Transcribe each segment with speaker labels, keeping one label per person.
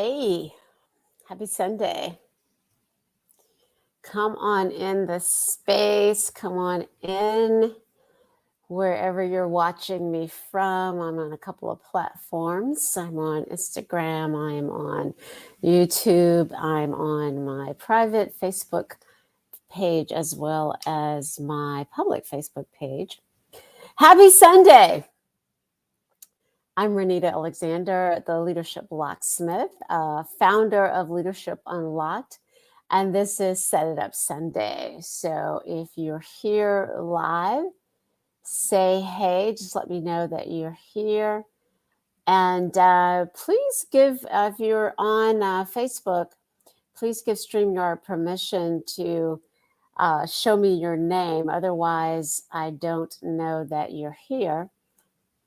Speaker 1: Hey, happy Sunday. Come on in the space. Come on in wherever you're watching me from. I'm on a couple of platforms. I'm on Instagram. I'm on YouTube. I'm on my private Facebook page as well as my public Facebook page. Happy Sunday. I'm Renita Alexander, the Leadership Locksmith, founder of Leadership Unlocked, and this is Set It Up Sunday. So if you're here live, say hey, just let me know that you're here. And please give, if you're on Facebook, please give StreamYard permission to show me your name. Otherwise, I don't know that you're here.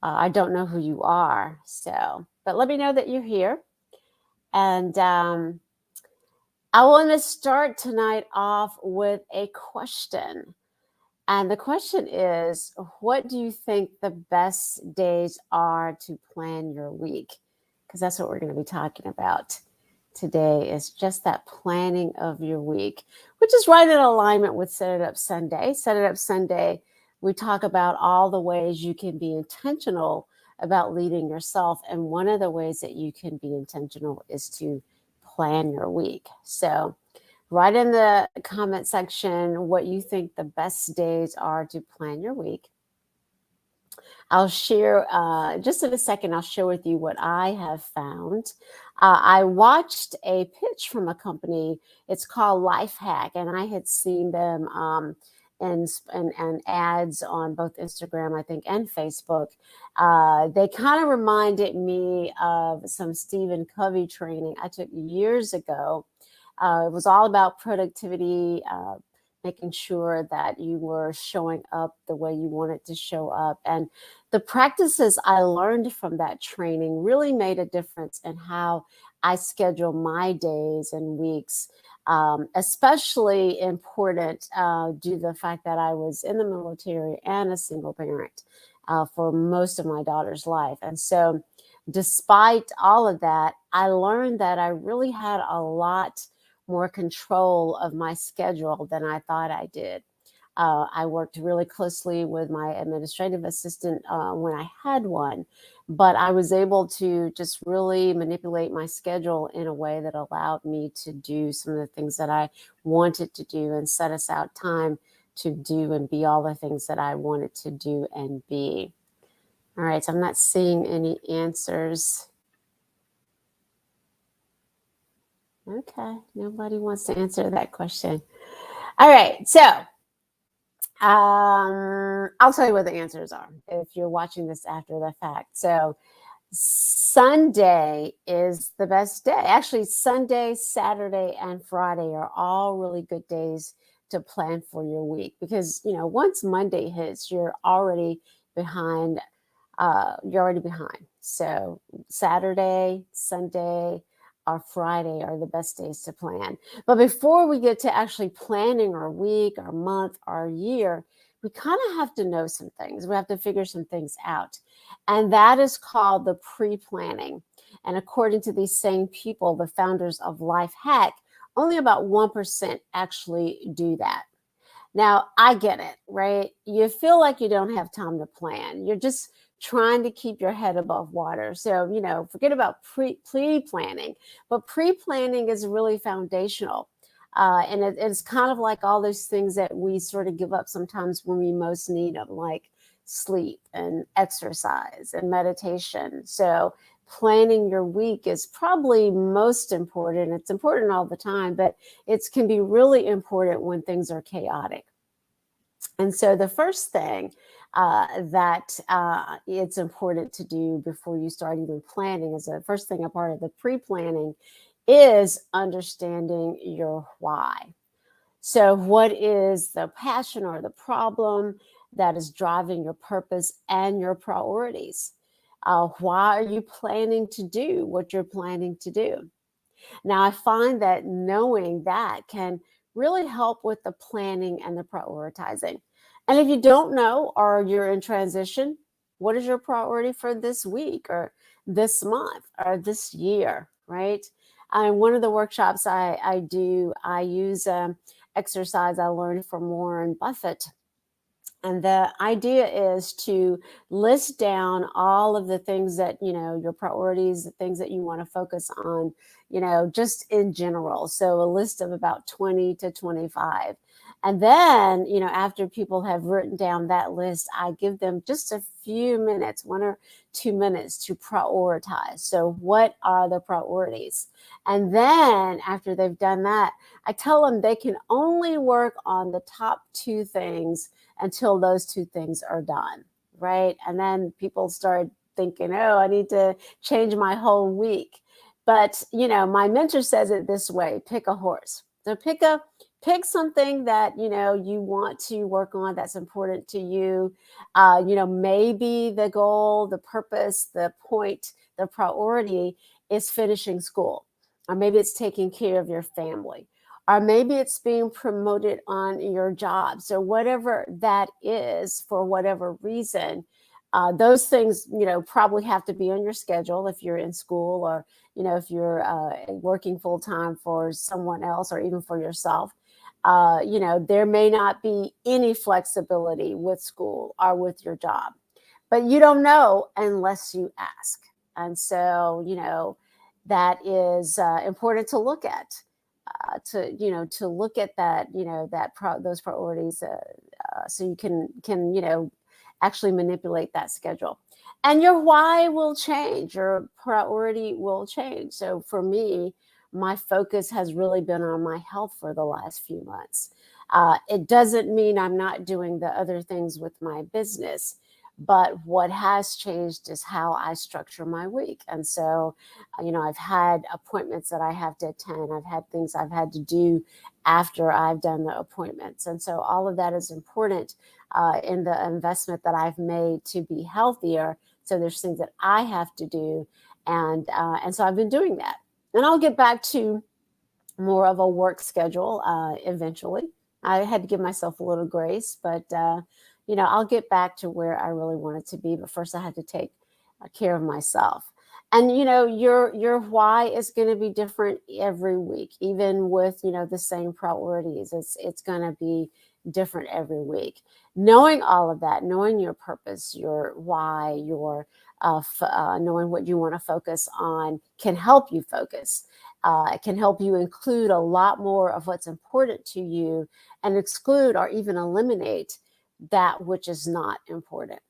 Speaker 1: I don't know who you are, but let me know that you're here. And I want to start tonight off with a question. And the question is, what do you think the best days are to plan your week? Because that's what we're going to be talking about today, is just that planning of your week, which is right in alignment with Set It Up Sunday. Set It Up Sunday, we talk about all the ways you can be intentional about leading yourself. And one of the ways that you can be intentional is to plan your week. So write in the comment section what you think the best days are to plan your week. I'll share, just in a second, I'll share with you what I have found. I watched a pitch from a company. It's called Lifehack, and I had seen them and ads on both Instagram, I think, and Facebook. They kind of reminded me of some Stephen Covey training I took years ago. It was all about productivity, making sure that you were showing up the way you wanted to show up. And the practices I learned from that training really made a difference in how I schedule my days and weeks. Especially important due to the fact that I was in the military and a single parent for most of my daughter's life. And so despite all of that, I learned that I really had a lot more control of my schedule than I thought I did. I worked really closely with my administrative assistant when I had one, but I was able to just really manipulate my schedule in a way that allowed me to do some of the things that I wanted to do and set aside time to do and be all the things that I wanted to do and be. All right, so I'm not seeing any answers. Okay, nobody wants to answer that question. All right, so I'll tell you what the answers are if you're watching this after the fact. So Sunday is the best day. Actually, Sunday, Saturday, and Friday are all really good days to plan for your week because, once Monday hits, you're already behind. So Saturday, Sunday, or Friday are the best days to plan. But before we get to actually planning our week, our month, our year, we kind of have to know some things. We have to figure some things out. And that is called the pre-planning. And according to these same people, the founders of Lifehack, only about 1% actually do that. Now, I get it, right? You feel like you don't have time to plan. You're just trying to keep your head above water. So, forget about pre-planning, but pre-planning is really foundational. And it's kind of like all those things that we sort of give up sometimes when we most need them, like sleep and exercise and meditation. So planning your week is probably most important. It's important all the time, but it can be really important when things are chaotic. And so the first thing that it's important to do before you start even planning is the first thing, a part of the pre-planning, is understanding your why. So what is the passion or the problem that is driving your purpose and your priorities? Why are you planning to do what you're planning to do? Now, I find that knowing that can really help with the planning and the prioritizing. And if you don't know or you're in transition, what is your priority for this week or this month or this year, right? One of the workshops I do, I use exercise I learned from Warren Buffett. And the idea is to list down all of the things that, your priorities, the things that you want to focus on, just in general. So a list of about 20 to 25. And then, after people have written down that list, I give them just a few minutes, 1 or 2 minutes to prioritize. So, what are the priorities? And then after they've done that, I tell them they can only work on the top two things until those two things are done, right? And then people start thinking, oh, I need to change my whole week. But, my mentor says it this way: pick a horse. So pick something that, you want to work on that's important to you. Maybe the goal, the purpose, the point, the priority is finishing school, or maybe it's taking care of your family, or maybe it's being promoted on your job. So whatever that is, for whatever reason, those things, probably have to be on your schedule if you're in school, or, if you're working full time for someone else, or even for yourself. There may not be any flexibility with school or with your job, but you don't know unless you ask. And so, that is important to look at. To look at that, those priorities, so you can actually manipulate that schedule, and your why will change, your priority will change. So for me, my focus has really been on my health for the last few months. It doesn't mean I'm not doing the other things with my business, but what has changed is how I structure my week. And so, I've had appointments that I have to attend. I've had things I've had to do after I've done the appointments. And so all of that is important in the investment that I've made to be healthier. So there's things that I have to do. And so I've been doing that. And I'll get back to more of a work schedule eventually. I had to give myself a little grace, but I'll get back to where I really wanted to be. But first, I had to take care of myself. And your why is going to be different every week, even with the same priorities. It's going to be different every week. Knowing all of that, knowing your purpose, your why, your knowing what you want to focus on, can help you focus. It can help you include a lot more of what's important to you, and exclude or even eliminate that which is not important.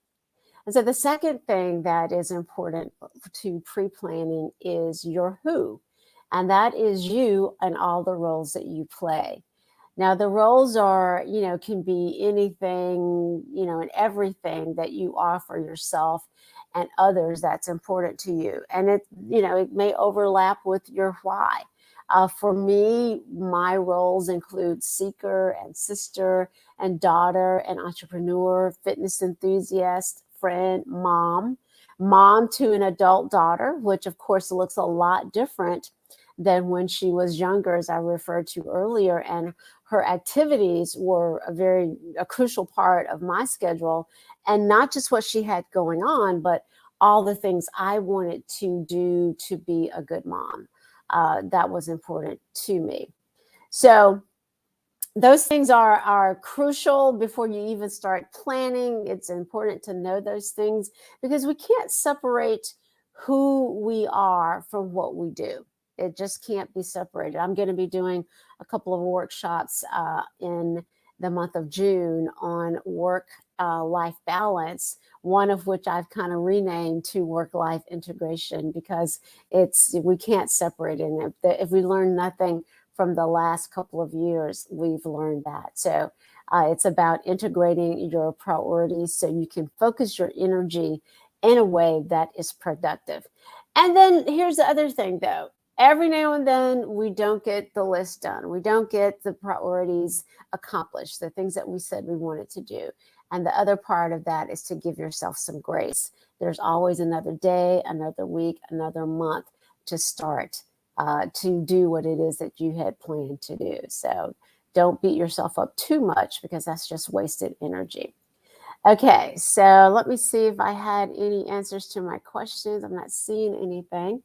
Speaker 1: And so the second thing that is important to pre-planning is your who, and that is you and all the roles that you play. Now, the roles are, can be anything, and everything that you offer yourself and others that's important to you. And it may overlap with your why. For me, my roles include seeker and sister and daughter and entrepreneur, fitness enthusiast, friend, mom to an adult daughter, which of course looks a lot different than when she was younger, as I referred to earlier. And her activities were a crucial part of my schedule, and not just what she had going on, but all the things I wanted to do to be a good mom. That was important to me. So those things are crucial before you even start planning. It's important to know those things, because we can't separate who we are from what we do. It just can't be separated. I'm going to be doing a couple of workshops in the month of June on work life balance, one of which I've kind of renamed to work life integration, because we can't separate it. If we learn nothing from the last couple of years, we've learned that. So it's about integrating your priorities so you can focus your energy in a way that is productive. And then here's the other thing, though. Every now and then, we don't get the list done. We don't get the priorities accomplished, the things that we said we wanted to do. And the other part of that is to give yourself some grace. There's always another day, another week, another month to start to do what it is that you had planned to do. So don't beat yourself up too much, because that's just wasted energy. Okay, so let me see if I had any answers to my questions. I'm not seeing anything.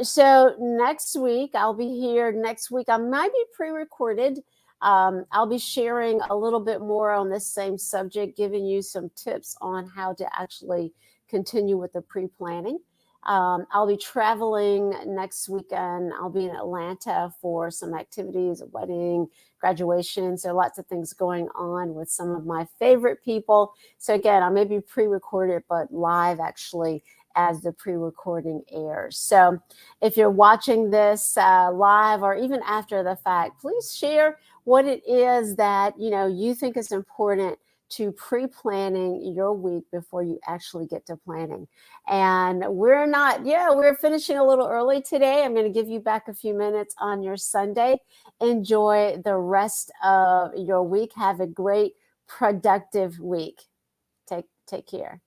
Speaker 1: So next week, I'll be here next week. I might be pre-recorded. I'll be sharing a little bit more on this same subject, giving you some tips on how to actually continue with the pre-planning. I'll be traveling next weekend. I'll be in Atlanta for some activities, a wedding, graduation. So lots of things going on with some of my favorite people. So again, I may be pre-recorded, but live actually as the pre-recording airs. So if you're watching this live or even after the fact, please share what it is that you think is important to pre-planning your week before you actually get to planning. And we're finishing a little early today. I'm going to give you back a few minutes on your Sunday. Enjoy the rest of your week. Have a great, productive week. Take care.